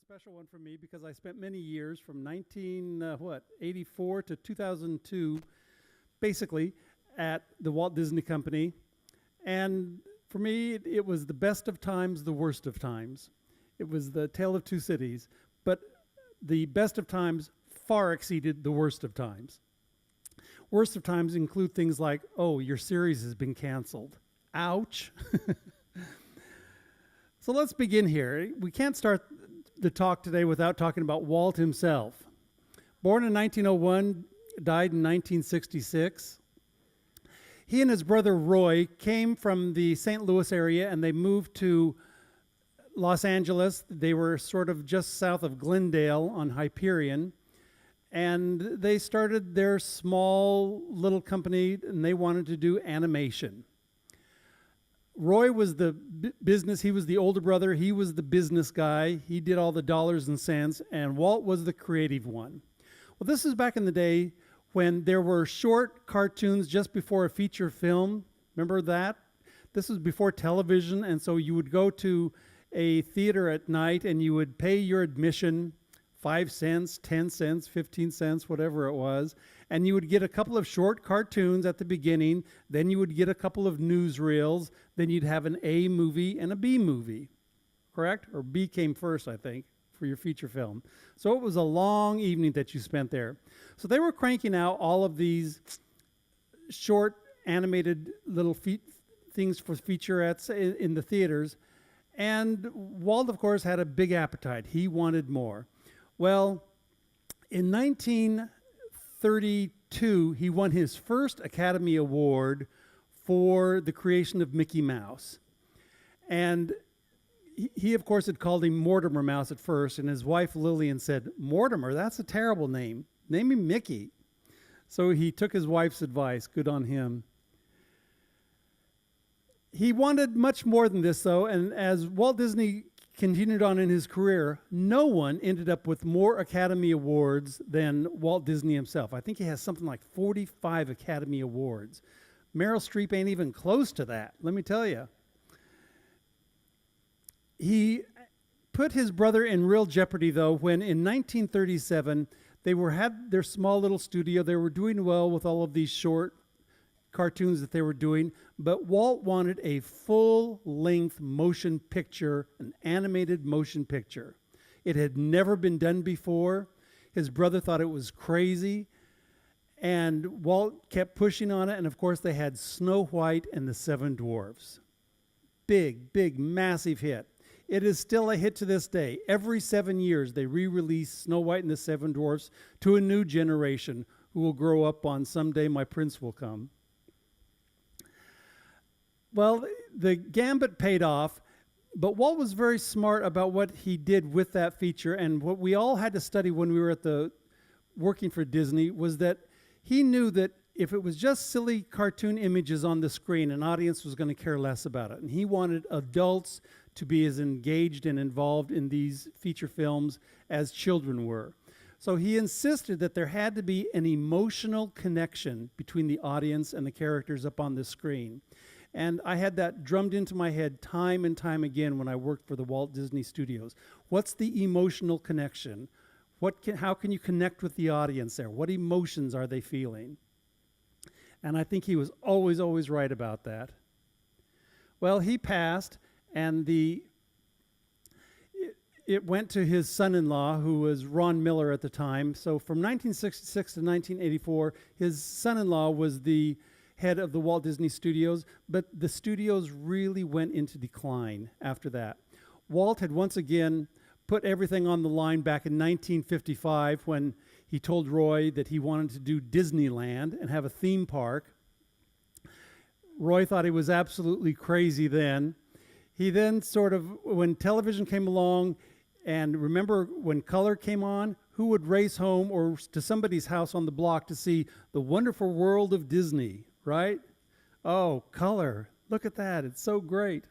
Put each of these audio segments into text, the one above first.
special one for me because I spent many years from 84 to 2002, basically, at the Walt Disney Company. And for me, it was the best of times, the worst of times. It was the tale of two cities. But the best of times far exceeded the worst of times. Worst of times include things like, oh, your series has been canceled. Ouch. So let's begin here. We can't start the talk today without talking about Walt himself. Born in 1901, died in 1966. He and his brother Roy came from the St. Louis area and they moved to Los Angeles. They were sort of just south of Glendale on Hyperion. And they started their small little company and they wanted to do animation. Roy was the business, he was the older brother, he was the business guy, he did all the dollars and cents, and Walt was the creative one. Well, this is back in the day when there were short cartoons just before a feature film. Remember that? This was before television, and so you would go to a theater at night and you would pay your admission, 5 cents, 10 cents, 15 cents, whatever it was, and you would get a couple of short cartoons at the beginning, then you would get a couple of newsreels, then you'd have an A movie and a B movie, correct? Or B came first, I think, for your feature film. So it was a long evening that you spent there. So they were cranking out all of these short animated little things for featurettes in the theaters, and Walt, of course, had a big appetite. He wanted more. Well, in 1932, he won his first Academy Award for the creation of Mickey Mouse. And he, of course, had called him Mortimer Mouse at first, and his wife Lillian said, "Mortimer, that's a terrible name. Name him Mickey." So he took his wife's advice. Good on him. He wanted much more than this, though, and as Walt Disney continued on in his career, no one ended up with more Academy Awards than Walt Disney himself. I think he has something like 45 Academy Awards. Meryl Streep ain't even close to that, let me tell you. He put his brother in real jeopardy, though, when in 1937 they had their small little studio. They were doing well with all of these short cartoons that they were doing, but Walt wanted a full-length motion picture, an animated motion picture. It had never been done before. His brother thought it was crazy, and Walt kept pushing on it, and of course they had Snow White and the Seven Dwarfs. Big, big, massive hit. It is still a hit to this day. Every 7 years they re-release Snow White and the Seven Dwarfs to a new generation who will grow up on "Someday My Prince Will Come." Well, the gambit paid off, but Walt was very smart about what he did with that feature, and what we all had to study when we were working for Disney was that he knew that if it was just silly cartoon images on the screen, an audience was going to care less about it, and he wanted adults to be as engaged and involved in these feature films as children were. So he insisted that there had to be an emotional connection between the audience and the characters up on the screen. And I had that drummed into my head time and time again when I worked for the Walt Disney Studios. What's the emotional connection? How can you connect with the audience there? What emotions are they feeling? And I think he was always, always right about that. Well, he passed, and it went to his son-in-law, who was Ron Miller at the time. So from 1966 to 1984, his son-in-law was the head of the Walt Disney Studios, but the studios really went into decline after that. Walt had once again put everything on the line back in 1955 when he told Roy that he wanted to do Disneyland and have a theme park. Roy thought he was absolutely crazy then. He then when television came along, and remember when color came on, who would race home or to somebody's house on the block to see The Wonderful World of Disney? Right? Oh, color. Look at that. It's so great.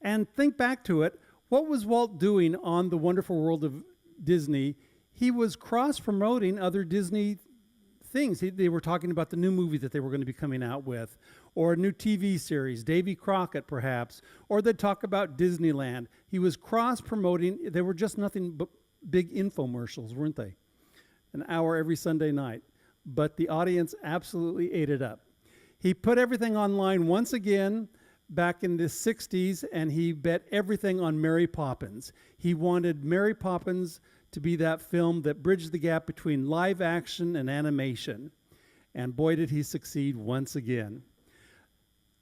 And think back to it. What was Walt doing on The Wonderful World of Disney? He was cross-promoting other Disney things. They were talking about the new movie that they were going to be coming out with, or a new TV series, Davy Crockett perhaps, or they'd talk about Disneyland. He was cross-promoting. They were just nothing but big infomercials, weren't they? An hour every Sunday night. But the audience absolutely ate it up. He put everything online once again back in the 60s, and he bet everything on Mary Poppins. He wanted Mary Poppins to be that film that bridged the gap between live action and animation. And boy, did he succeed once again.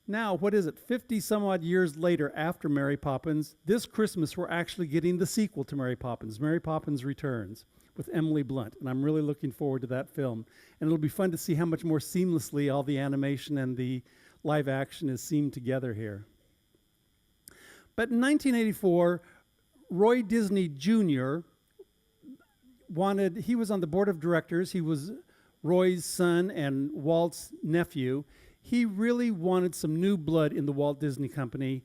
Now, what is it? 50 some odd years later after Mary Poppins, this Christmas we're actually getting the sequel to Mary Poppins Returns, with Emily Blunt. And I'm really looking forward to that film. And it'll be fun to see how much more seamlessly all the animation and the live action is seamed together here. But in 1984, Roy Disney Jr. he was on the board of directors. He was Roy's son and Walt's nephew. He really wanted some new blood in the Walt Disney Company.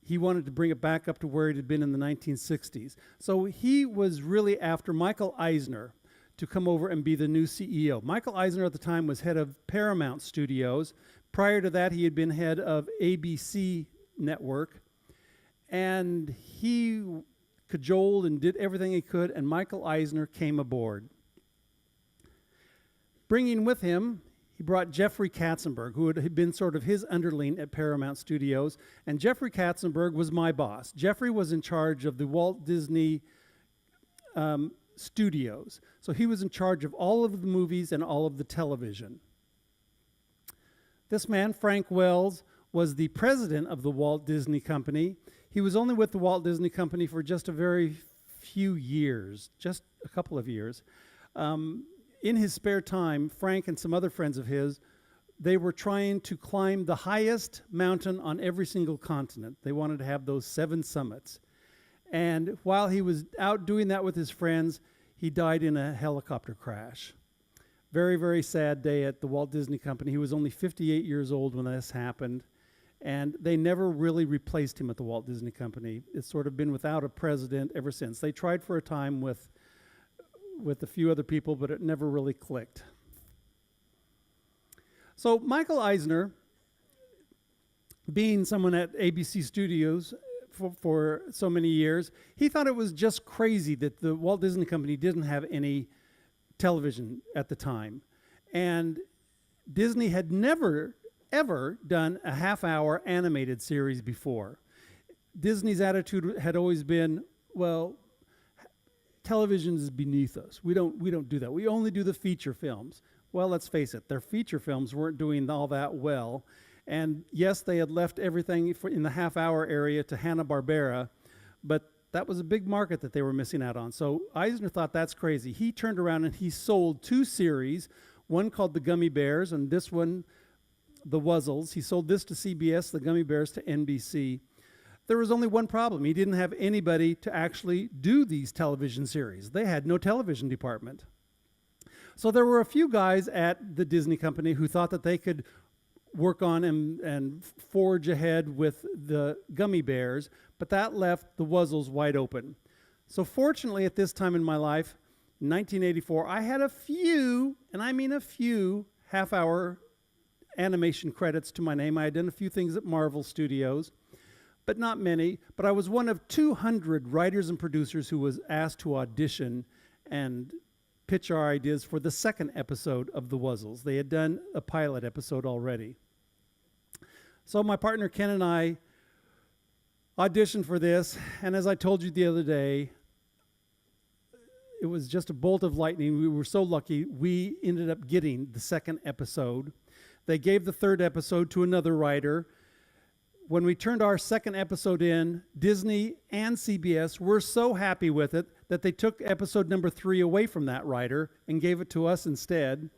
He wanted to bring it back up to where it had been in the 1960s. So he was really after Michael Eisner to come over and be the new CEO. Michael Eisner at the time was head of Paramount Studios. Prior to that, he had been head of ABC Network. And he cajoled and did everything he could, and Michael Eisner came aboard. Bringing with him, he brought Jeffrey Katzenberg, who had been sort of his underling at Paramount Studios. And Jeffrey Katzenberg was my boss. Jeffrey was in charge of the Walt Disney Studios. So he was in charge of all of the movies and all of the television. This man, Frank Wells, was the president of the Walt Disney Company. He was only with the Walt Disney Company for just a very few years, just a couple of years. In his spare time, Frank and some other friends of his, they were trying to climb the highest mountain on every single continent. They wanted to have those 7 summits. And while he was out doing that with his friends, he died in a helicopter crash. Very, very sad day at the Walt Disney Company. He was only 58 years old when this happened. And they never really replaced him at the Walt Disney Company. It's sort of been without a president ever since. They tried for a time with a few other people, but it never really clicked. So Michael Eisner, being someone at ABC Studios for so many years, he thought it was just crazy that the Walt Disney Company didn't have any television at the time. And Disney had never, ever done a half-hour animated series before. Disney's attitude had always been, well, television is beneath us. We don't do that. We only do the feature films. Well, let's face it, their feature films weren't doing all that well. And yes, they had left everything in the half-hour area to Hanna-Barbera, but that was a big market that they were missing out on. So Eisner thought that's crazy. He turned around and he sold 2 series, one called The Gummy Bears and this one, The Wuzzles. He sold this to CBS, The Gummy Bears to NBC. There was only one problem. He didn't have anybody to actually do these television series. They had no television department. So there were a few guys at the Disney Company who thought that they could work on and forge ahead with the Gummy Bears, but that left the Wuzzles wide open. So fortunately, at this time in my life, in 1984, I had a few, and I mean a few, half-hour animation credits to my name. I had done a few things at Marvel Studios, but not many. But I was one of 200 writers and producers who was asked to audition and pitch our ideas for the second episode of The Wuzzles. They had done a pilot episode already. So my partner Ken and I auditioned for this, and as I told you the other day, it was just a bolt of lightning. We were so lucky. We ended up getting the second episode. They gave the third episode to another writer. When we turned our second episode in, Disney and CBS were so happy with it that they took episode number 3 away from that writer and gave it to us instead.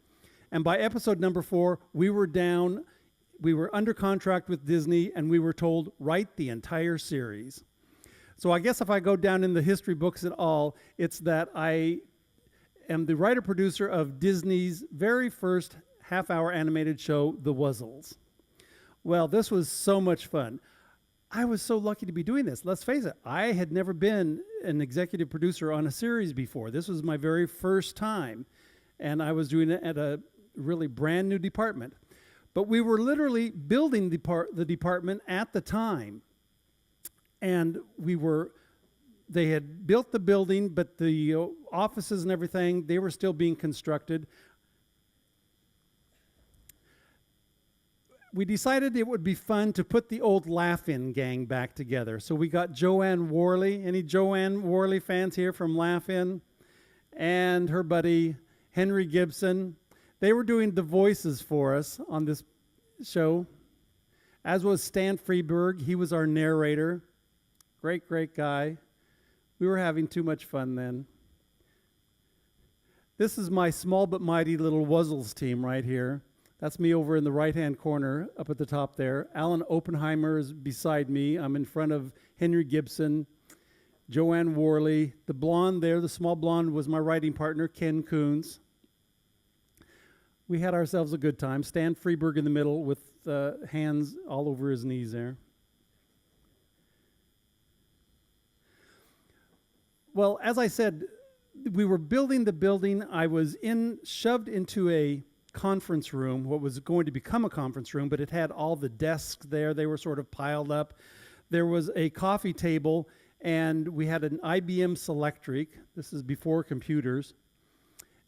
And by episode number 4, we were under contract with Disney, and we were told, write the entire series. So I guess if I go down in the history books at all, it's that I am the writer-producer of Disney's very first half-hour animated show, The Wuzzles. Well, this was so much fun. I was so lucky to be doing this. Let's face it, I had never been an executive producer on a series before. This was my very first time, and I was doing it at a really brand new department. But we were literally building the department at the time. And they had built the building, but the offices and everything, they were still being constructed. We decided it would be fun to put the old Laugh-In gang back together. So we got Joanne Worley. Any Joanne Worley fans here from Laugh-In? And her buddy, Henry Gibson. They were doing the voices for us on this show, as was Stan Freberg. He was our narrator. Great, great guy. We were having too much fun then. This is my small but mighty little Wuzzles team right here. That's me over in the right-hand corner up at the top there. Alan Oppenheimer is beside me. I'm in front of Henry Gibson, Joanne Worley. The blonde there, the small blonde, was my writing partner, Ken Coons. We had ourselves a good time. Stan Freberg in the middle with hands all over his knees there. Well, as I said, we were building the building. I was shoved into a conference room, what was going to become a conference room, but it had all the desks there. They were sort of piled up. There was a coffee table, and we had an IBM Selectric. This is before computers.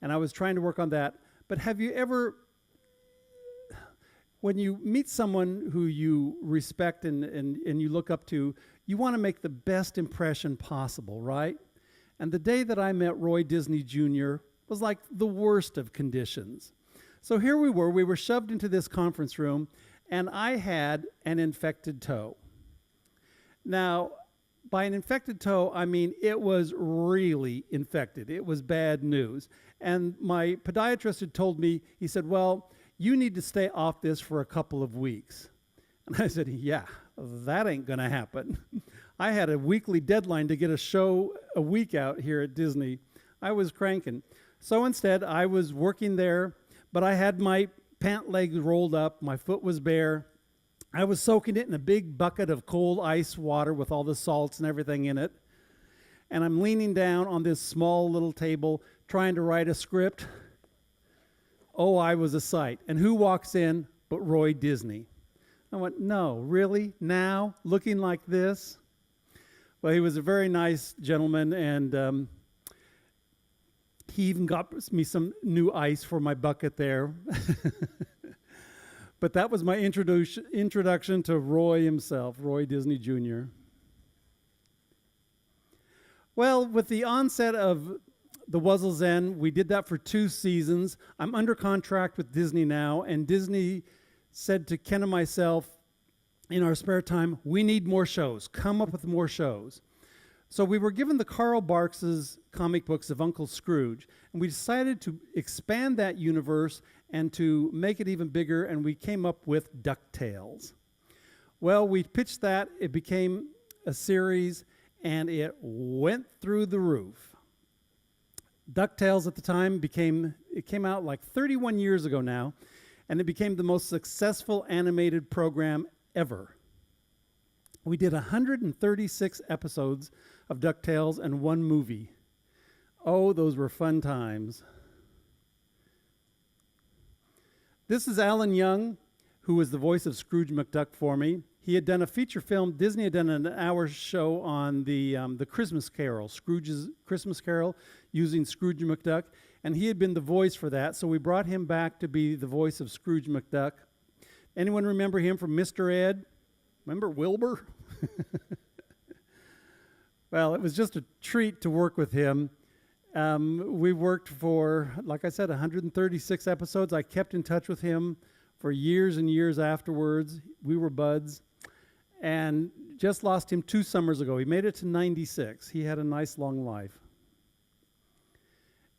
And I was trying to work on that. But have you ever, when you meet someone who you respect and you look up to, you want to make the best impression possible, right? And the day that I met Roy Disney Jr. was like the worst of conditions. So here we were shoved into this conference room, and I had an infected toe. Now, by an infected toe, I mean it was really infected. It was bad news. And my podiatrist had told me, he said, well, you need to stay off this for a couple of weeks. And I said, yeah, that ain't going to happen. I had a weekly deadline to get a show a week out here at Disney. I was cranking. So instead, I was working there, but I had my pant legs rolled up. My foot was bare. I was soaking it in a big bucket of cold ice water with all the salts and everything in it. And I'm leaning down on this small little table trying to write a script. Oh, I was a sight. And who walks in but Roy Disney? I went, no, really? Now? Looking like this? Well, he was a very nice gentleman, and he even got me some new ice for my bucket there. But that was my introduction to Roy himself, Roy Disney Jr. Well, with the onset of the Wuzzles End, we did that for 2 seasons. I'm under contract with Disney now, and Disney said to Ken and myself in our spare time, we need more shows. Come up with more shows. So we were given the Carl Barks's comic books of Uncle Scrooge, and we decided to expand that universe and to make it even bigger, and we came up with DuckTales. Well, we pitched that. It became a series, and it went through the roof. DuckTales at the time came out like 31 years ago now, and it became the most successful animated program ever. We did 136 episodes of DuckTales and 1 movie. Oh, those were fun times. This is Alan Young, who was the voice of Scrooge McDuck for me. He had done a feature film. Disney had done an hour show on the Christmas Carol, Scrooge's Christmas Carol, using Scrooge McDuck, and he had been the voice for that, so we brought him back to be the voice of Scrooge McDuck. Anyone remember him from Mr. Ed? Remember Wilbur? Well, it was just a treat to work with him. We worked for, like I said, 136 episodes. I kept in touch with him for years and years afterwards. We were buds. And just lost him 2 summers ago. He made it to 96. He had a nice long life.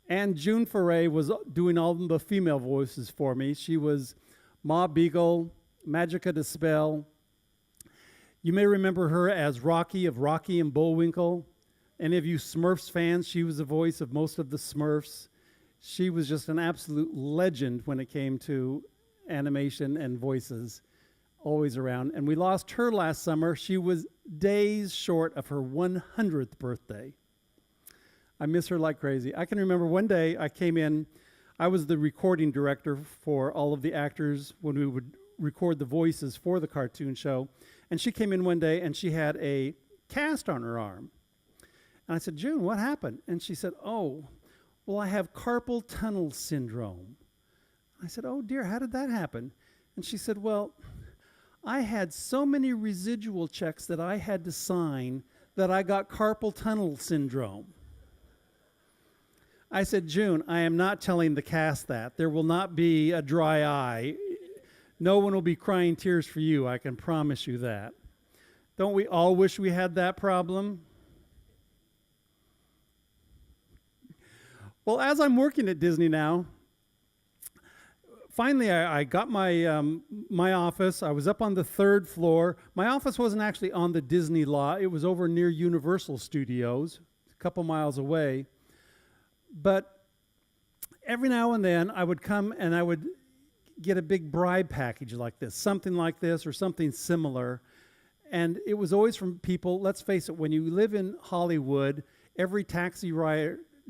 And June Foray was doing all the female voices for me. She was Ma Beagle, Magica de Spell. You may remember her as Rocky of Rocky and Bullwinkle. Any of you Smurfs fans, she was the voice of most of the Smurfs. She was just an absolute legend when it came to animation and voices, always around. And we lost her last summer. She was days short of her 100th birthday. I miss her like crazy. I can remember one day I came in. I was the recording director for all of the actors when we would record the voices for the cartoon show. And she came in one day and she had a cast on her arm. And I said, June, what happened? And she said, oh, well, I have carpal tunnel syndrome. I said, oh dear, how did that happen? And she said, well, I had so many residual checks that I had to sign that I got carpal tunnel syndrome. I said, June, I am not telling the cast that. There will not be a dry eye. No one will be crying tears for you, I can promise you that. Don't we all wish we had that problem? Well, as I'm working at Disney now, finally I got my office. I was up on the 3rd floor. My office wasn't actually on the Disney lot. It was over near Universal Studios, a couple miles away. But every now and then I would come and I would get a big bribe package like this, something like this or something similar. And it was always from people, let's face it, when you live in Hollywood, every taxi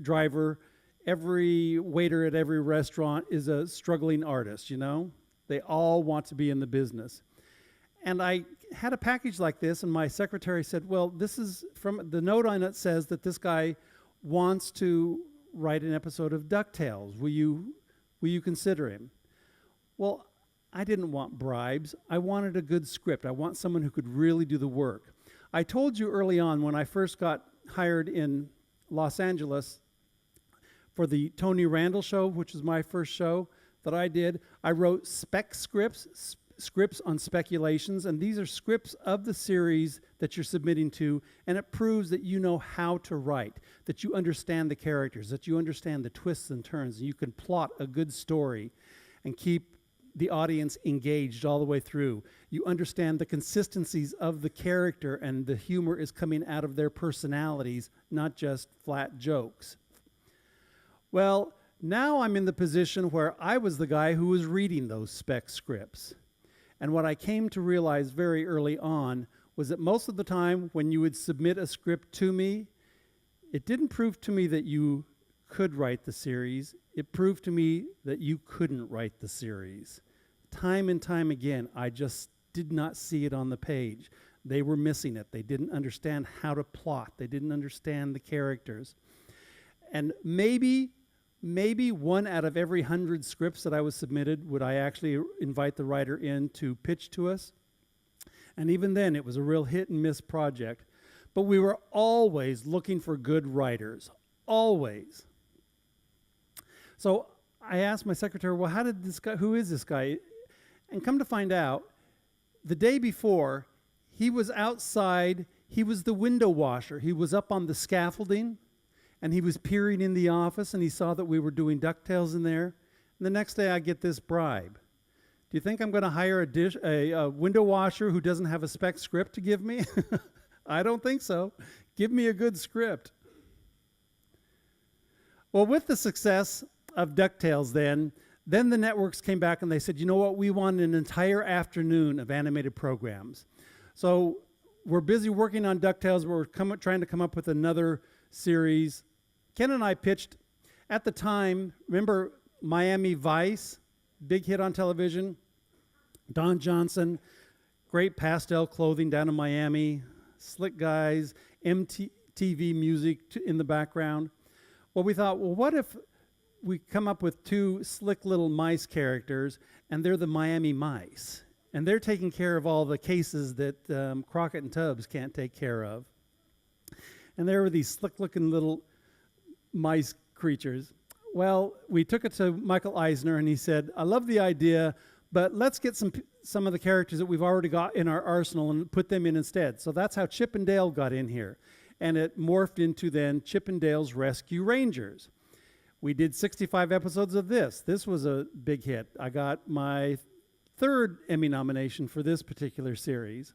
driver, every waiter at every restaurant is a struggling artist, you know? They all want to be in the business. And I had a package like this, and my secretary said, well, this is from the note on it says that this guy wants to write an episode of DuckTales. Will you consider him? Well, I didn't want bribes. I wanted a good script. I want someone who could really do the work. I told you early on when I first got hired in Los Angeles for the Tony Randall show, which was my first show that I did, I wrote spec scripts on speculations, and these are scripts of the series that you're submitting to, and it proves that you know how to write, that you understand the characters, that you understand the twists and turns, and you can plot a good story and keep the audience engaged all the way through. You understand the consistencies of the character, and the humor is coming out of their personalities, not just flat jokes. Well, now I'm in the position where I was the guy who was reading those spec scripts. And what I came to realize very early on was that most of the time when you would submit a script to me, it didn't prove to me that you could write the series. It proved to me that you couldn't write the series. Time and time again, I just did not see it on the page. They were missing it. They didn't understand how to plot. They didn't understand the characters. And maybe 1 out of every 100 scripts that I was submitted would I actually invite the writer in to pitch to us. And even then, it was a real hit and miss project. But we were always looking for good writers, always. So I asked my secretary, well, who is this guy? And come to find out, the day before, he was outside, he was the window washer. He was up on the scaffolding, and he was peering in the office, and he saw that we were doing DuckTales in there. And the next day, I get this bribe. Do you think I'm going to hire a window washer who doesn't have a spec script to give me? I don't think so. Give me a good script. Well, with the success of DuckTales then the networks came back and they said, you know what, we want an entire afternoon of animated programs. So we're busy working on DuckTales. We're trying to come up with another series. Ken and I pitched, at the time, remember Miami Vice, big hit on television? Don Johnson, great pastel clothing down in Miami, slick guys, MTV music in the background. Well, we thought, well, what if we come up with 2 slick little mice characters, and they're the Miami Mice, and they're taking care of all the cases that Crockett and Tubbs can't take care of. And there were these slick-looking little mice creatures. Well, we took it to Michael Eisner, and he said, I love the idea, but let's get some of the characters that we've already got in our arsenal and put them in instead. So that's how Chip and Dale got in here. And it morphed into then Chip and Dale's Rescue Rangers. We did 65 episodes of this. This was a big hit. I got my 3rd Emmy nomination for this particular series.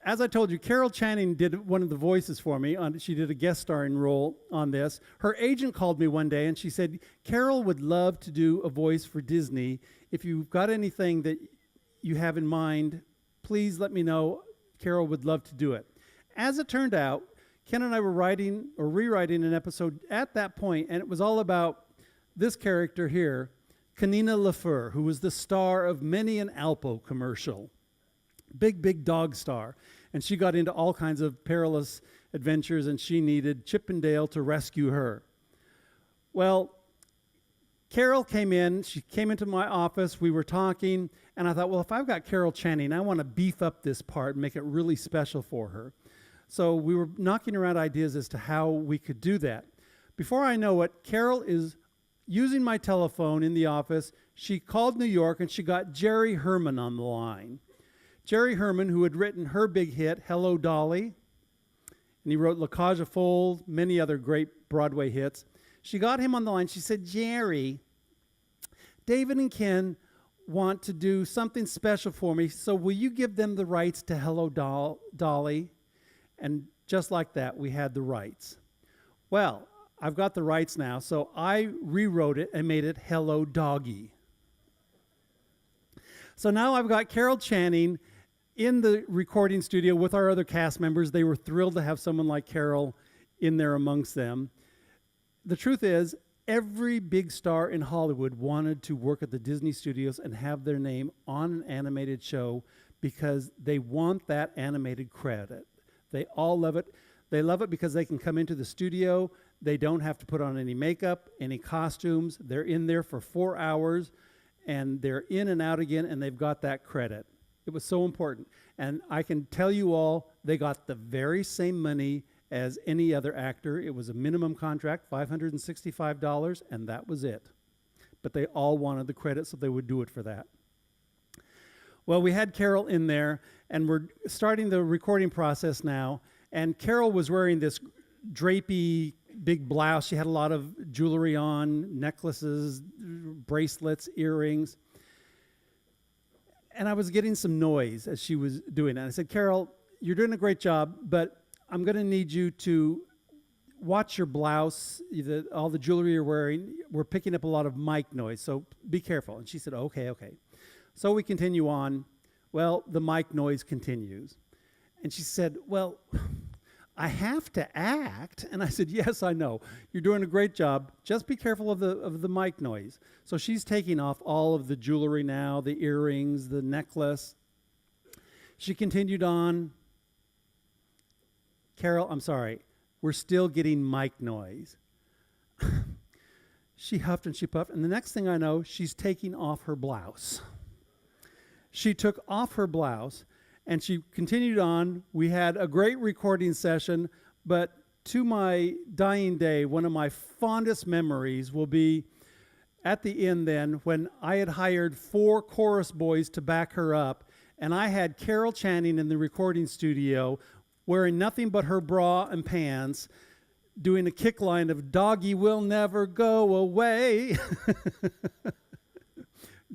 As I told you, Carol Channing did one of the voices for me. She did a guest starring role on this. Her agent called me one day and she said, Carol would love to do a voice for Disney. If you've got anything that you have in mind, please let me know. Carol would love to do it. As it turned out, Ken and I were writing or rewriting an episode at that point, and it was all about this character here, Canina Lafleur, who was the star of many an Alpo commercial. Big dog star. And she got into all kinds of perilous adventures, and she needed Chip and Dale to rescue her. Well, Carol came in. She came into my office. We were talking, and I thought, well, if I've got Carol Channing, I want to beef up this part and make it really special for her. So we were knocking around ideas as to how we could do that. Before I know it, Carol is using my telephone in the office. She called New York, and she got Jerry Herman on the line. Jerry Herman, who had written her big hit, Hello, Dolly, and he wrote La Cage aux Folles, many other great Broadway hits. She got him on the line. She said, Jerry, David and Ken want to do something special for me, so will you give them the rights to Hello, Dolly? And just like that, we had the rights. Well, I've got the rights now, so I rewrote it and made it Hello, Doggy. So now I've got Carol Channing in the recording studio with our other cast members. They were thrilled to have someone like Carol in there amongst them. The truth is, every big star in Hollywood wanted to work at the Disney studios and have their name on an animated show because they want that animated credit. They all love it. They love it because they can come into the studio. They don't have to put on any makeup, any costumes. They're in there for 4 hours, and they're in and out again, and they've got that credit. It was so important. And I can tell you all, they got the very same money as any other actor. It was a minimum contract, $565, and that was it. But they all wanted the credit, so they would do it for that. Well, we had Carol in there, and we're starting the recording process now, and Carol was wearing this drapey big blouse. She had a lot of jewelry on, necklaces, bracelets, earrings. And I was getting some noise as she was doing it. I said, Carol, you're doing a great job, but I'm going to need you to watch your blouse, all the jewelry you're wearing. We're picking up a lot of mic noise, so be careful. And she said, okay. So we continue on. Well, the mic noise continues. And she said, well, I have to act. And I said, yes, I know. You're doing a great job. Just be careful of the mic noise. So she's taking off all of the jewelry now, the earrings, the necklace. She continued on. Carol, I'm sorry. We're still getting mic noise. She huffed and she puffed. And the next thing I know, she's taking off her blouse. She took off her blouse. And she continued on. We had a great recording session, but to my dying day, one of my fondest memories will be at the end then when I had hired 4 chorus boys to back her up, and I had Carol Channing in the recording studio wearing nothing but her bra and pants, doing a kick line of "Doggy will never go away."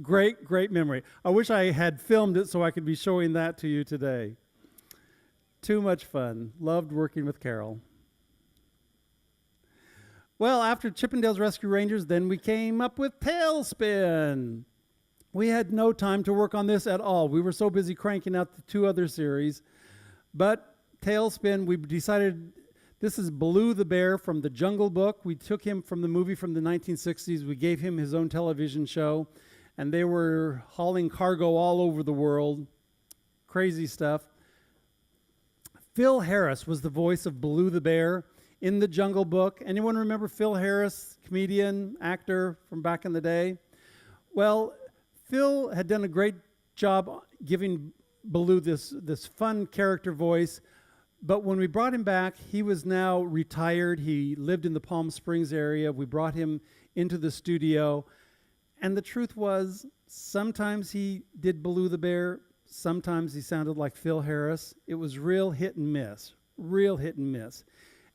Great memory. I wish I had filmed it so I could be showing that to you today. Too much fun. Loved working with Carol. Well, after Chippendale's Rescue Rangers, then we came up with Tailspin. We had no time to work on this at all. We were so busy cranking out the 2 other series. But Tailspin, we decided this is Baloo the Bear from the Jungle Book. We took him from the movie from the 1960s. We gave him his own television show. And they were hauling cargo all over the world. Crazy stuff. Phil Harris was the voice of Baloo the Bear in the Jungle Book. Anyone remember Phil Harris, comedian, actor from back in the day? Well, Phil had done a great job giving Baloo this fun character voice. But when we brought him back, he was now retired. He lived in the Palm Springs area. We brought him into the studio. And the truth was, sometimes he did Baloo the Bear, sometimes he sounded like Phil Harris. It was real hit and miss.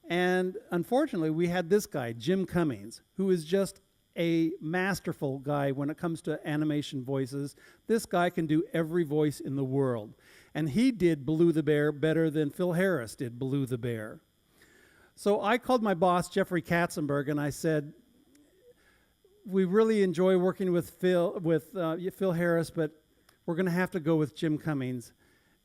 And unfortunately, we had this guy, Jim Cummings, who is just a masterful guy when it comes to animation voices. This guy can do every voice in the world. And he did Baloo the Bear better than Phil Harris did Baloo the Bear. So I called my boss, Jeffrey Katzenberg, and I said, we really enjoy working with Phil Harris, but we're going to have to go with Jim Cummings.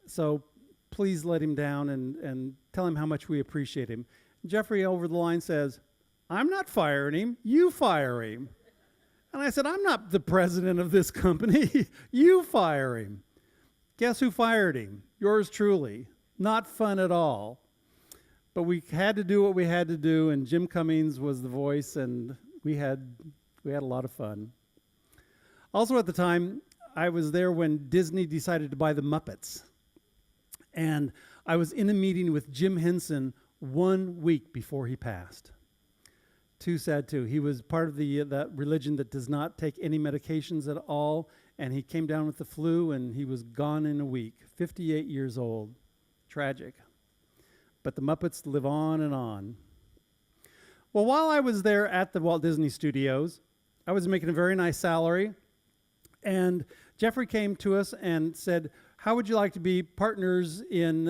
So please let him down and tell him how much we appreciate him. Jeffrey over the line says, I'm not firing him, you fire him. And I said, I'm not the president of this company, you fire him. Guess who fired him? Yours truly. Not fun at all. But we had to do what we had to do, and Jim Cummings was the voice, and we had a lot of fun. Also at the time, I was there when Disney decided to buy the Muppets. And I was in a meeting with Jim Henson 1 week before he passed. Too sad, too. He was part of that religion that does not take any medications at all, and he came down with the flu, and he was gone in a week. 58 years old. Tragic. But the Muppets live on and on. Well, while I was there at the Walt Disney Studios, I was making a very nice salary, and Jeffrey came to us and said, how would you like to be partners in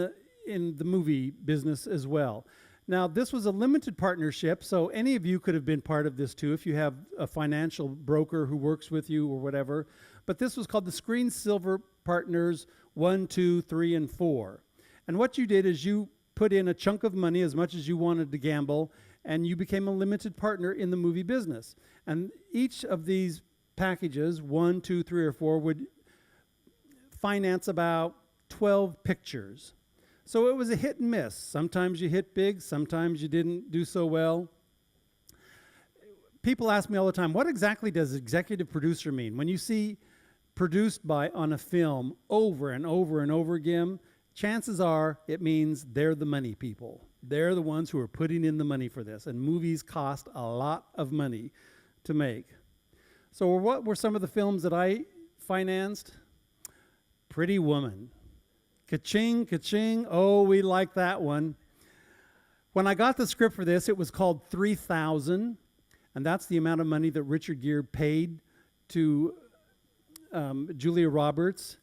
the movie business as well? Now, this was a limited partnership, so any of you could have been part of this too if you have a financial broker who works with you or whatever. But this was called the Screen Silver Partners 1, 2, 3, and 4. And what you did is you put in a chunk of money, as much as you wanted to gamble, and you became a limited partner in the movie business. And each of these packages, 1, 2, 3, or 4, would finance about 12 pictures. So it was a hit and miss. Sometimes you hit big, sometimes you didn't do so well. People ask me all the time, what exactly does executive producer mean? When you see produced by on a film over and over and over again, chances are it means they're the money people. They're the ones who are putting in the money for this. And movies cost a lot of money to make. So what were some of the films that I financed? Pretty Woman. Ka-ching, ka-ching. Oh, we like that one. When I got the script for this, it was called 3,000, and that's the amount of money that Richard Gere paid to Julia Roberts.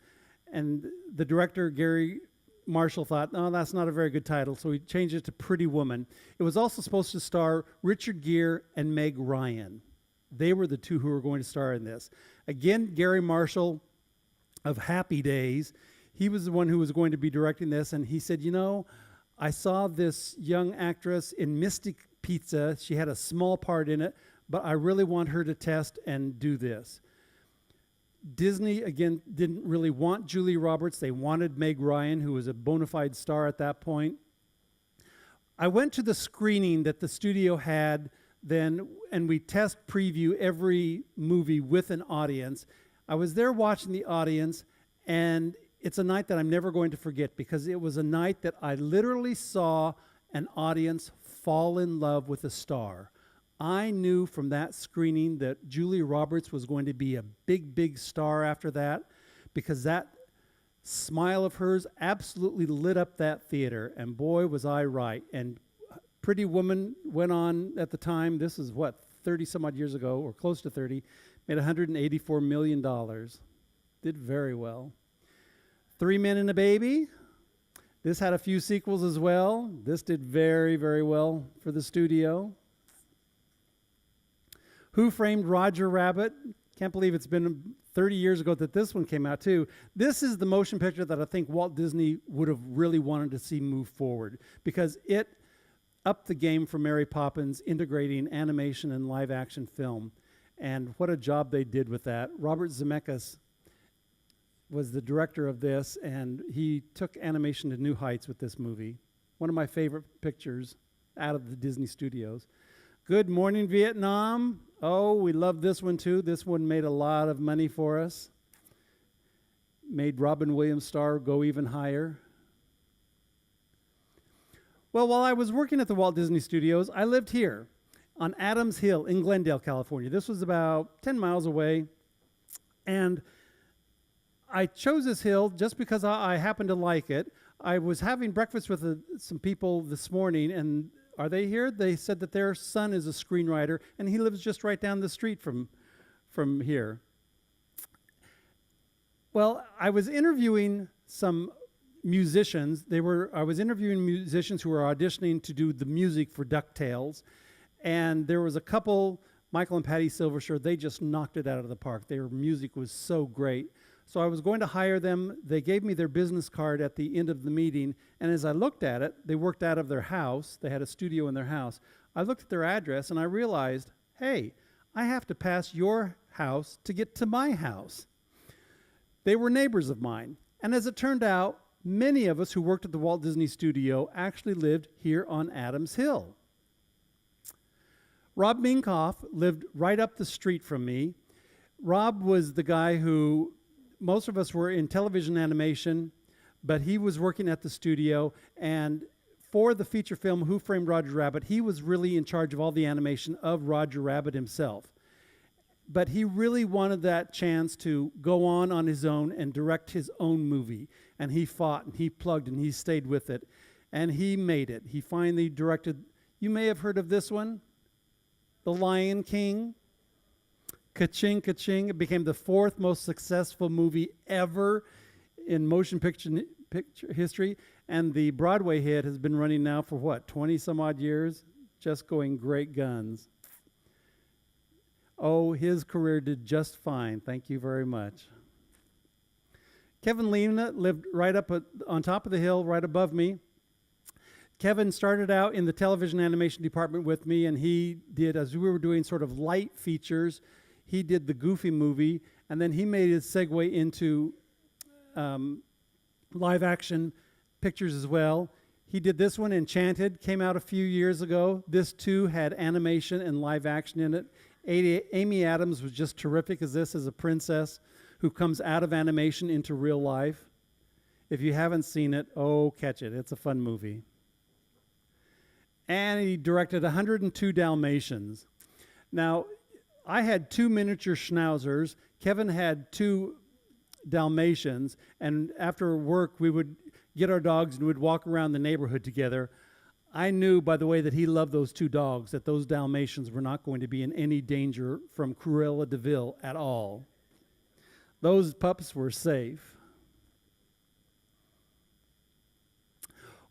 And the director, Gary Marshall, thought, no, that's not a very good title, so he changed it to Pretty Woman. It was also supposed to star Richard Gere and Meg Ryan. They were the two who were going to star in this. Again, Gary Marshall of Happy Days, he was the one who was going to be directing this, and he said, you know, I saw this young actress in Mystic Pizza. She had a small part in it, but I really want her to test and do this. Disney, again, didn't really want Julia Roberts. They wanted Meg Ryan, who was a bona fide star at that point. I went to the screening that the studio had then, and we test preview every movie with an audience. I was there watching the audience, and it's a night that I'm never going to forget because it was a night that I literally saw an audience fall in love with a star. I knew from that screening that Julia Roberts was going to be a big, big star after that because that smile of hers absolutely lit up that theater, and boy, was I right. And Pretty Woman went on at the time, this is what, 30 some odd years ago, or close to 30, made $184 million. Did very well. Three Men and a Baby. This had a few sequels as well. This did very, very well for the studio. Who Framed Roger Rabbit? Can't believe it's been 30 years ago that this one came out too. This is the motion picture that I think Walt Disney would have really wanted to see move forward because it upped the game for Mary Poppins, integrating animation and live action film. And what a job they did with that. Robert Zemeckis was the director of this, and he took animation to new heights with this movie. One of my favorite pictures out of the Disney studios. Good Morning Vietnam. Oh, we love this one too. This one made a lot of money for us. Made Robin Williams' star go even higher. Well, while I was working at the Walt Disney Studios, I lived here on Adams Hill in Glendale, California. This was about 10 miles away. And I chose this hill just because I happened to like it. I was having breakfast with some people this morning, and are they here? They said that their son is a screenwriter, and he lives just right down the street from here. Well, I was interviewing some musicians. I was interviewing musicians who were auditioning to do the music for DuckTales, and there was a couple, Michael and Patty Silversher, they just knocked it out of the park. Their music was so great. So I was going to hire them. They gave me their business card at the end of the meeting, and as I looked at it, they worked out of their house. They had a studio in their house. I looked at their address, and I realized, hey, I have to pass your house to get to my house. They were neighbors of mine, and as it turned out, many of us who worked at the Walt Disney Studio actually lived here on Adams Hill. Rob Minkoff lived right up the street from me. Rob was the guy who, most of us were in television animation, but he was working at the studio, and for the feature film Who Framed Roger Rabbit, he was really in charge of all the animation of Roger Rabbit himself. But he really wanted that chance to go on his own and direct his own movie. And he fought and he plugged and he stayed with it. And he made it. He finally directed, you may have heard of this one, The Lion King. Ka-ching, ka-ching. It became the 4th most successful movie ever in motion picture history. And the Broadway hit has been running now for what, 20 some odd years? Just going great guns. Oh, his career did just fine. Thank you very much. Kevin Lena lived right up on top of the hill, right above me. Kevin started out in the television animation department with me, and he did, as we were doing sort of light features, he did the Goofy movie, and then he made his segue into live action pictures as well. He did this one, Enchanted, came out a few years ago. This too had animation and live action in it. Amy Adams was just terrific as this, as a princess who comes out of animation into real life. If you haven't seen it, oh, catch it. It's a fun movie. And he directed 102 Dalmatians. Now, I had 2 miniature schnauzers. Kevin had 2 Dalmatians. And after work, we would get our dogs and we'd walk around the neighborhood together. I knew by the way that he loved those 2 dogs that those Dalmatians were not going to be in any danger from Cruella de Vil at all. Those pups were safe.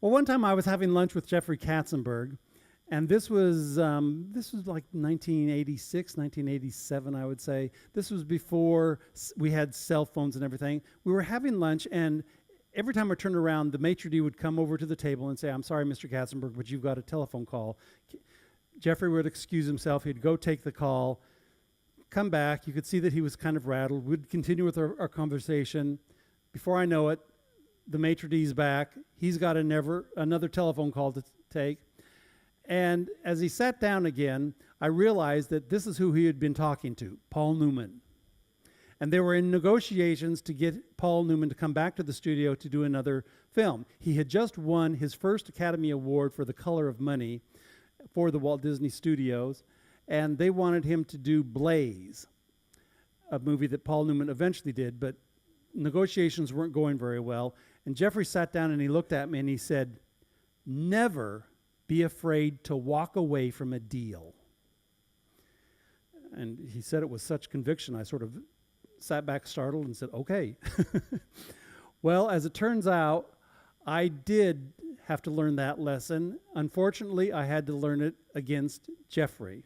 Well, one time I was having lunch with Jeffrey Katzenberg, and this was like 1986, 1987, I would say. This was before we had cell phones and everything. We were having lunch, and every time I turned around, the maitre d' would come over to the table and say, "I'm sorry, Mr. Katzenberg, but you've got a telephone call." Jeffrey would excuse himself. He'd go take the call, come back. You could see that he was kind of rattled. We'd continue with our conversation. Before I know it, the maitre d's back. He's got another telephone call to take. And as he sat down again, I realized that this is who he had been talking to, Paul Newman. And they were in negotiations to get Paul Newman to come back to the studio to do another film. He had just won his first Academy Award for The Color of Money for the Walt Disney Studios, and they wanted him to do Blaze, a movie that Paul Newman eventually did, but negotiations weren't going very well. And Jeffrey sat down and he looked at me and he said, "Never be afraid to walk away from a deal." And he said it with such conviction, I sort of sat back startled and said, "Okay." Well, as it turns out, I did have to learn that lesson. Unfortunately, I had to learn it against Jeffrey.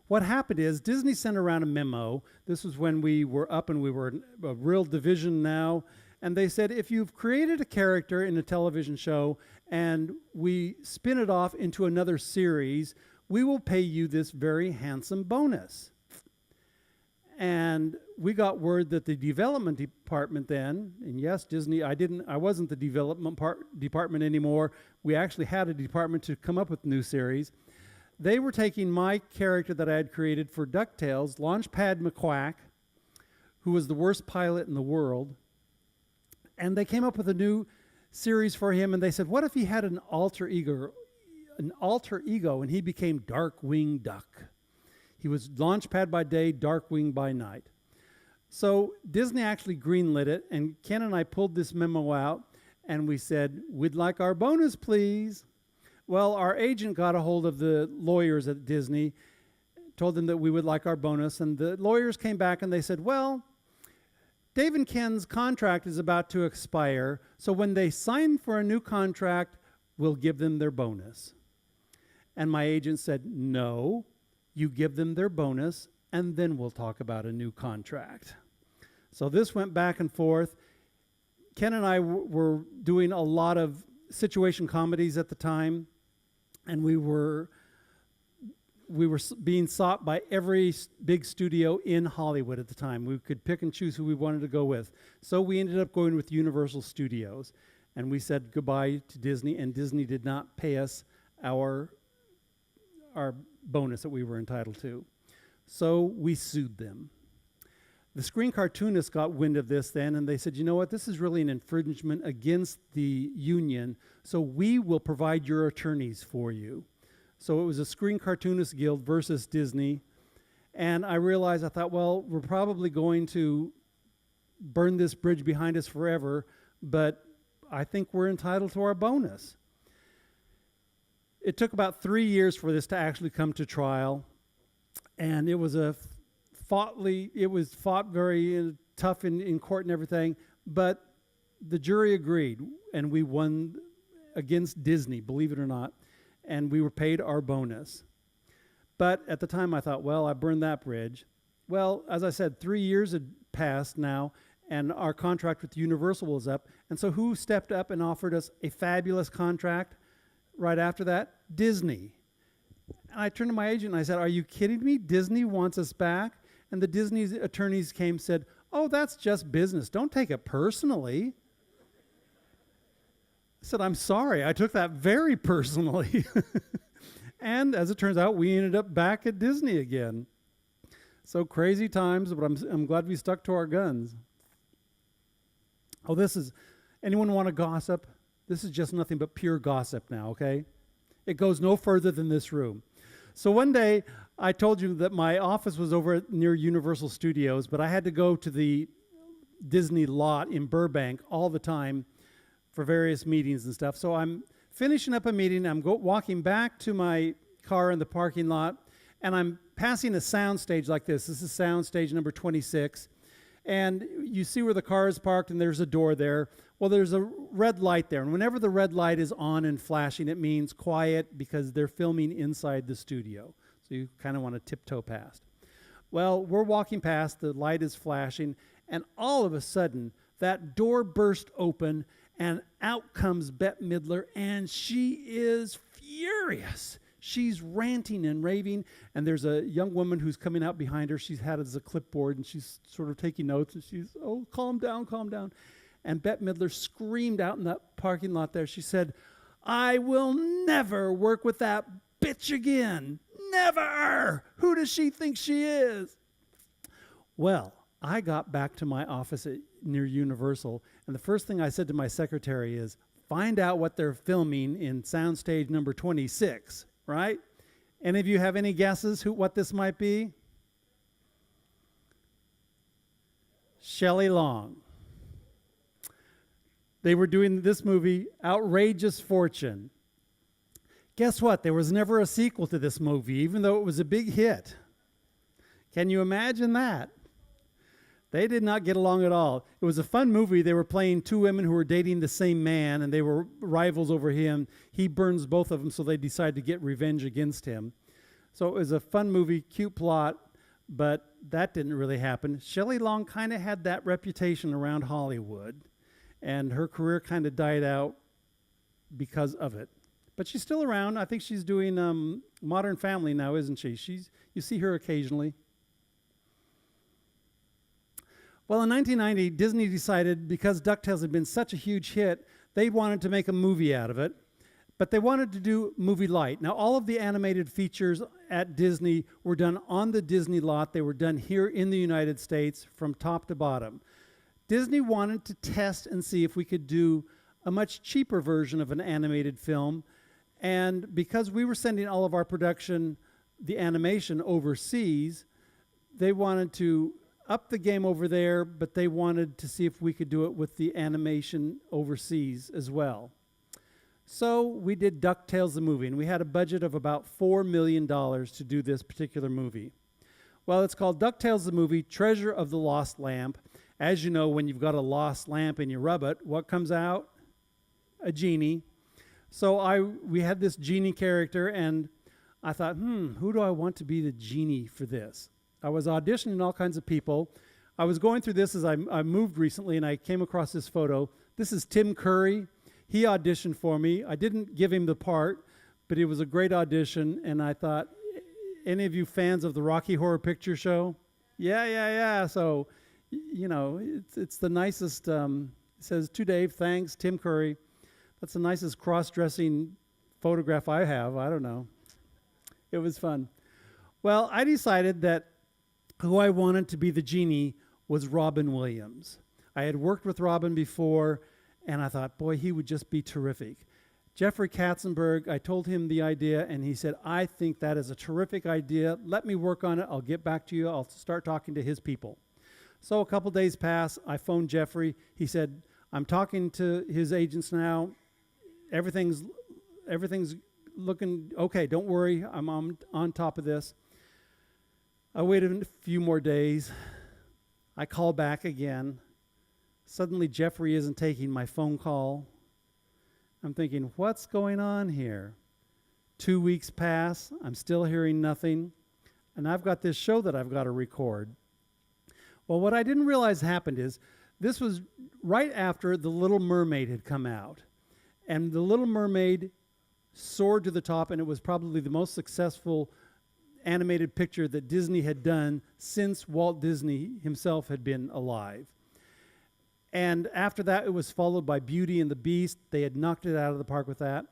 What happened is Disney sent around a memo. This was when we were up and we were a real division now. And they said, if you've created a character in a television show and we spin it off into another series, we will pay you this very handsome bonus. And we got word that the development department then, and yes, Disney, I wasn't the development department anymore. We actually had a department to come up with new series. They were taking my character that I had created for DuckTales, Launchpad McQuack, who was the worst pilot in the world, and they came up with a new series for him, and they said, what if he had an alter ego, and he became Darkwing Duck? He was Launchpad by day, Darkwing by night. So Disney actually greenlit it, and Ken and I pulled this memo out, and we said, we'd like our bonus, please. Well, our agent got a hold of the lawyers at Disney, told them that we would like our bonus, and the lawyers came back and they said, well, Dave and Ken's contract is about to expire, so when they sign for a new contract, we'll give them their bonus. And my agent said, no, you give them their bonus, and then we'll talk about a new contract. So this went back and forth. Ken and I were doing a lot of situation comedies at the time, and we were being sought by every big studio in Hollywood at the time. We could pick and choose who we wanted to go with. So we ended up going with Universal Studios, and we said goodbye to Disney, and Disney did not pay us our bonus that we were entitled to. So we sued them. The screen cartoonists got wind of this then, and they said, you know what, this is really an infringement against the union, so we will provide your attorneys for you. So it was a Screen Cartoonist Guild versus Disney, and I realized, I thought, well, we're probably going to burn this bridge behind us forever, but I think we're entitled to our bonus. It took about 3 years for this to actually come to trial, and it was fought very tough in court and everything, but the jury agreed, and we won against Disney, believe it or not, and we were paid our bonus. But at the time I thought, well, I burned that bridge. Well, as I said, 3 years had passed now, and our contract with Universal was up, and so who stepped up and offered us a fabulous contract right after that? Disney. And I turned to my agent and I said, are you kidding me? Disney wants us back? And the Disney's attorneys came and said, oh, that's just business. Don't take it personally. I said, I'm sorry. I took that very personally. And as it turns out, we ended up back at Disney again. So crazy times, but I'm glad we stuck to our guns. Oh, anyone want to gossip? This is just nothing but pure gossip now, okay? It goes no further than this room. So one day, I told you that my office was over near Universal Studios, but I had to go to the Disney lot in Burbank all the time for various meetings and stuff. So I'm finishing up a meeting. I'm walking back to my car in the parking lot, and I'm passing a sound stage like this. This is sound stage number 26. And you see where the car is parked, and there's a door there. Well, there's a red light there. And whenever the red light is on and flashing, it means quiet because they're filming inside the studio. So you kind of want to tiptoe past. Well, we're walking past, the light is flashing, and all of a sudden, that door burst open, and out comes Bette Midler, and she is furious. She's ranting and raving, and there's a young woman who's coming out behind her. She's had it as a clipboard, and she's sort of taking notes, and she's, oh, calm down, calm down. And Bette Midler screamed out in that parking lot there. She said, I will never work with that bitch again. Never! Who does she think she is? Well, I got back to my office near Universal, and the first thing I said to my secretary is, find out what they're filming in soundstage number 26, right? Any of you have any guesses what this might be? Shelley Long. They were doing this movie, Outrageous Fortune. Guess what? There was never a sequel to this movie, even though it was a big hit. Can you imagine that? They did not get along at all. It was a fun movie. They were playing two women who were dating the same man, and they were rivals over him. He burns both of them, so they decide to get revenge against him. So it was a fun movie, cute plot, but that didn't really happen. Shelley Long kind of had that reputation around Hollywood, and her career kind of died out because of it. But she's still around. I think she's doing Modern Family now, isn't she? You see her occasionally. Well, in 1990, Disney decided, because DuckTales had been such a huge hit, they wanted to make a movie out of it, but they wanted to do movie light. Now, all of the animated features at Disney were done on the Disney lot. They were done here in the United States from top to bottom. Disney wanted to test and see if we could do a much cheaper version of an animated film, and because we were sending all of our production, the animation, overseas, they wanted to up the game over there, but they wanted to see if we could do it with the animation overseas as well. So we did DuckTales the movie, and we had a budget of about $4 million to do this particular movie. Well, it's called DuckTales the movie, Treasure of the Lost Lamp. As you know, when you've got a lost lamp and you rub it, what comes out? A genie. So we had this genie character, and I thought, who do I want to be the genie for this? I was auditioning all kinds of people. I was going through this as I moved recently, and I came across this photo. This is Tim Curry. He auditioned for me. I didn't give him the part, but it was a great audition, and I thought, any of you fans of the Rocky Horror Picture Show? Yeah. So, it's the nicest, it says, to Dave, thanks, Tim Curry. That's the nicest cross-dressing photograph I have. I don't know. It was fun. Well, I decided that who I wanted to be the genie was Robin Williams. I had worked with Robin before, and I thought, boy, he would just be terrific. Jeffrey Katzenberg, I told him the idea, and he said, I think that is a terrific idea. Let me work on it. I'll get back to you. I'll start talking to his people. So a couple days pass. I phoned Jeffrey. He said, I'm talking to his agents now. Everything's looking okay. Don't worry. I'm on top of this. I waited a few more days. I call back again. Suddenly, Jeffrey isn't taking my phone call. I'm thinking, what's going on here? 2 weeks pass. I'm still hearing nothing. And I've got this show that I've got to record. Well, what I didn't realize happened is this was right after The Little Mermaid had come out. And The Little Mermaid soared to the top, and it was probably the most successful animated picture that Disney had done since Walt Disney himself had been alive. And after that, it was followed by Beauty and the Beast. They had knocked it out of the park with that.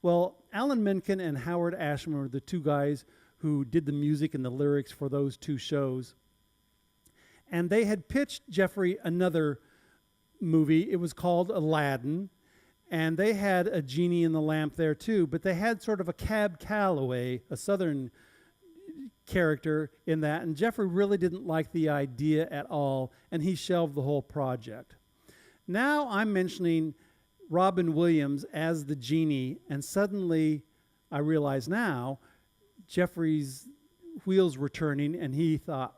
Well, Alan Menken and Howard Ashman were the two guys who did the music and the lyrics for those two shows. And they had pitched Jeffrey another movie. It was called Aladdin. And they had a genie in the lamp there too. But they had sort of a Cab Calloway, a Southern character in that. And Jeffrey really didn't like the idea at all. And he shelved the whole project. Now I'm mentioning Robin Williams as the genie, and suddenly I realize now Jeffrey's wheels were turning, and he thought,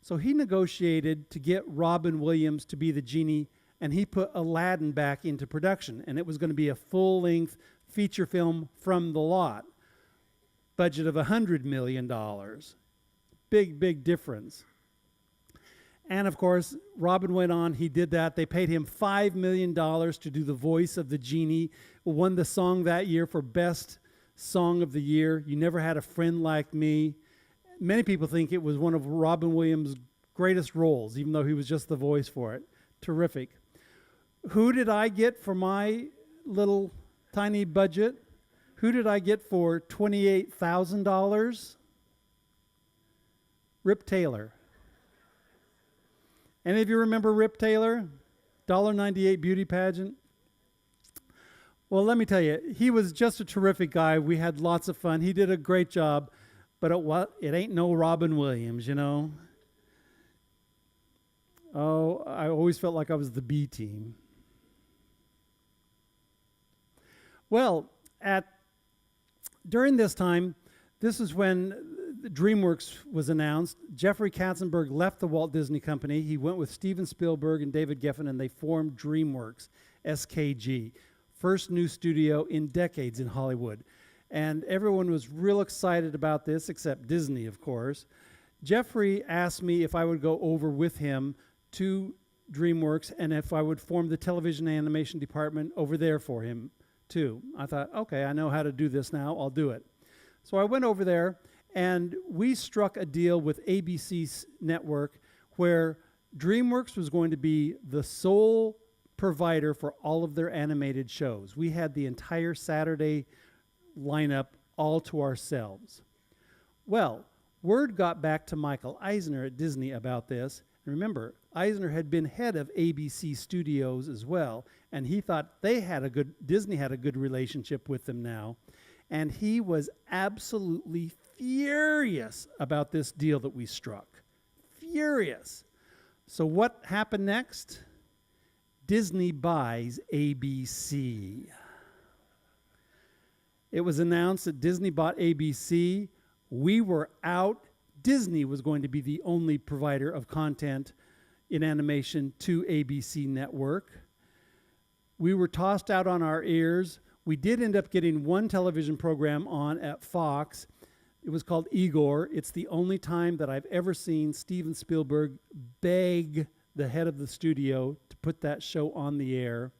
so he negotiated to get Robin Williams to be the genie, and he put Aladdin back into production, and it was going to be a full-length feature film from the lot. Budget of $100 million. Big difference. And, of course, Robin went on. He did that. They paid him $5 million to do the voice of the genie. Won the song that year for Best Song of the Year. You Never Had a Friend Like Me. Many people think it was one of Robin Williams' greatest roles, even though he was just the voice for it. Terrific. Who did I get for my little tiny budget? Who did I get for $28,000? Rip Taylor. Any of you remember Rip Taylor? $1.98 beauty pageant? Well, let me tell you, he was just a terrific guy. We had lots of fun. He did a great job, but it ain't no Robin Williams, you know. Oh, I always felt like I was the B team. Well, during this time, this is when DreamWorks was announced. Jeffrey Katzenberg left the Walt Disney Company. He went with Steven Spielberg and David Geffen, and they formed DreamWorks, SKG. First new studio in decades in Hollywood. And everyone was real excited about this, except Disney, of course. Jeffrey asked me if I would go over with him to DreamWorks and if I would form the television animation department over there for him, too. I thought, okay, I know how to do this now. I'll do it. So I went over there, and we struck a deal with ABC's network where DreamWorks was going to be the sole provider for all of their animated shows. We had the entire Saturday lineup all to ourselves. Well, word got back to Michael Eisner at Disney about this. And remember, Eisner had been head of ABC Studios as well, and he thought Disney had a good relationship with them now. And he was absolutely furious about this deal that we struck. Furious. So what happened next? Disney buys ABC. It was announced that Disney bought ABC. We were out. Disney was going to be the only provider of content in animation to ABC Network. We were tossed out on our ears. We did end up getting one television program on at Fox. It was called Igor. It's the only time that I've ever seen Steven Spielberg beg the head of the studio to put that show on the air.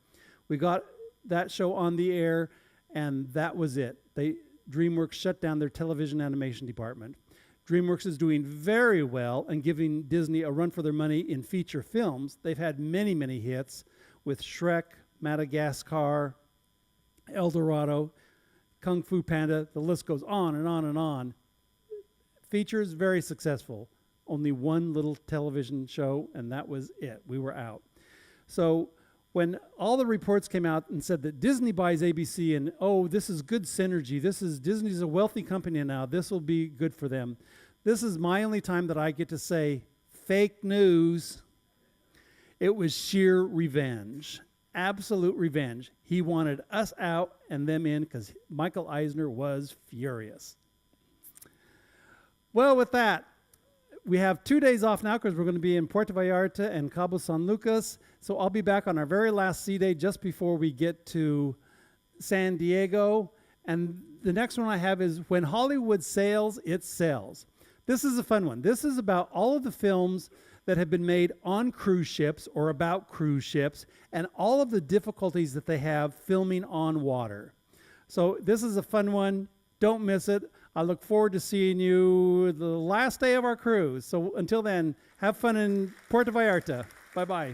We got that show on the air, and that was it. DreamWorks shut down their television animation department. DreamWorks is doing very well and giving Disney a run for their money in feature films. They've had many, many hits with Shrek, Madagascar, El Dorado, Kung Fu Panda. The list goes on and on and on. Features, very successful. Only one little television show, and that was it. We were out. So when all the reports came out and said that Disney buys ABC and, oh, this is good synergy. Disney's a wealthy company now. This will be good for them. This is my only time that I get to say fake news. It was sheer revenge, absolute revenge. He wanted us out and them in because Michael Eisner was furious. Well, with that, we have 2 days off now because we're going to be in Puerto Vallarta and Cabo San Lucas. So I'll be back on our very last sea day just before we get to San Diego. And the next one I have is When Hollywood Sails, It Sells. This is a fun one. This is about all of the films that have been made on cruise ships or about cruise ships and all of the difficulties that they have filming on water. So this is a fun one. Don't miss it. I look forward to seeing you the last day of our cruise. So until then, have fun in Puerto Vallarta. Bye-bye.